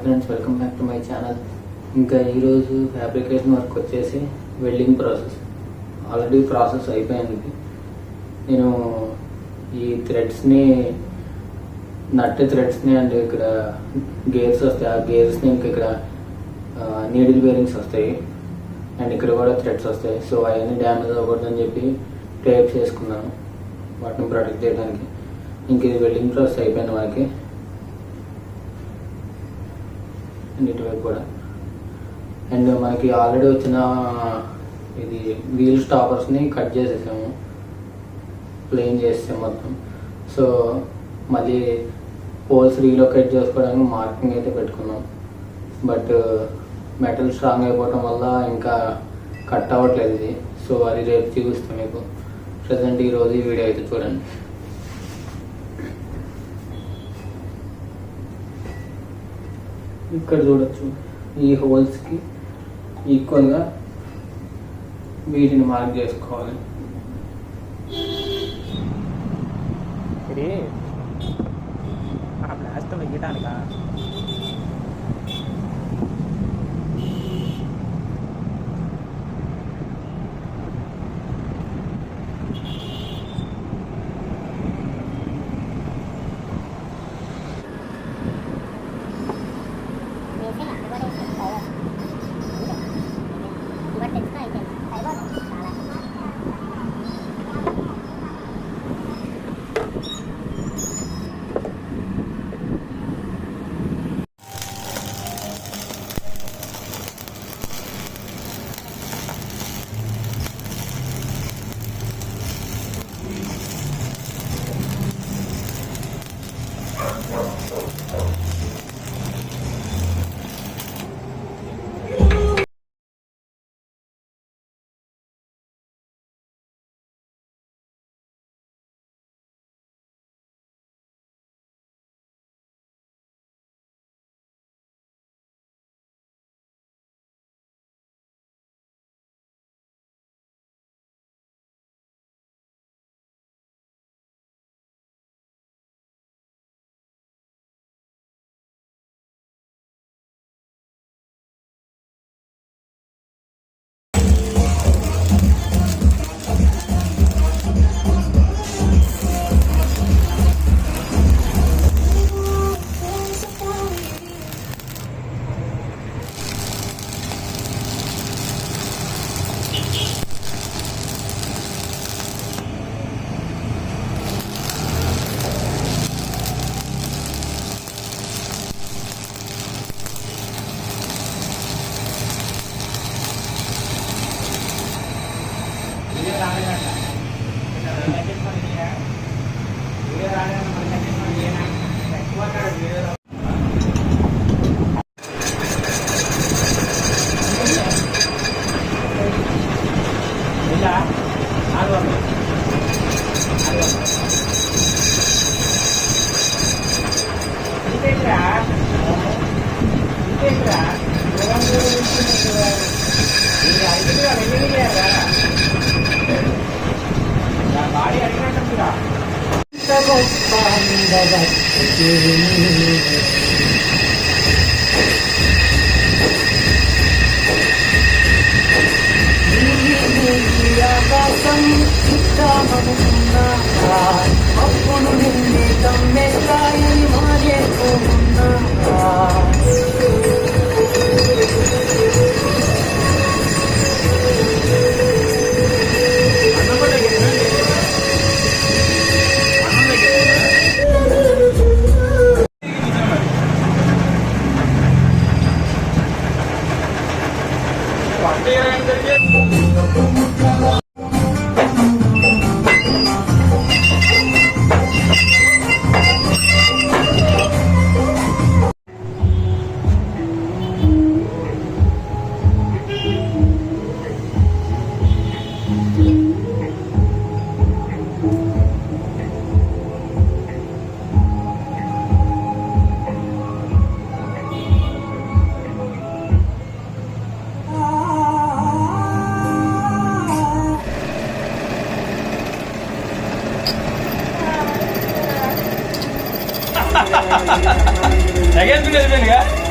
Friends, welcome back to my channel. ఇంకా ఈరోజు fabrication work వచ్చేసి వెల్డింగ్ ప్రాసెస్. ఆల్రెడీ ప్రాసెస్ అయిపోయింది. నేను ఈ థ్రెడ్స్ని థ్రెడ్స్ని అండ్ ఇక్కడ గేర్స్ వస్తాయి. ఆ గేర్స్ని ఇంకా ఇక్కడ నీడిల్ బేరింగ్స్ వస్తాయి అండ్ ఇక్కడ కూడా థ్రెడ్స్ వస్తాయి. సో అవన్నీ డ్యామేజ్ అవ్వకూడదని చెప్పి టేప్ చేసుకున్నాను వాటిని ప్రొటెక్ట్ చేయడానికి. ఇంక ఇది వెల్డింగ్ ప్రాసెస్ అయిపోయింది మనకి. అండ్ ఇటువైపు కూడా. అండ్ మనకి ఆల్రెడీ వచ్చిన ఇది వీల్ స్టాపర్స్ని కట్ చేసేసాము, ప్లేన్ చేసాము మొత్తం. సో మళ్ళీ పోల్స్ రీలొకేట్ చేసుకోవడానికి మార్కింగ్ అయితే పెట్టుకున్నాం. బట్ మెటల్ స్ట్రాంగ్ అయిపోవటం వల్ల ఇంకా కట్ అవ్వట్లేదు ఇది. సో అది రేపు చూపిస్తాం మీకు. ప్రజెంట్ ఈరోజు ఈ వీడియో అయితే చూడండి. ఇక్కడ చూడొచ్చు, ఈ హోల్స్కి ఈక్వల్గా వీటిని మార్క్ చేసుకోవాలి. ఇది ఆ ప్లాస్టర్ వెయ్యటానికా? అప్పుడు నిన్నే తమ్మెస్తాయని మారేసుకున్నా. Again,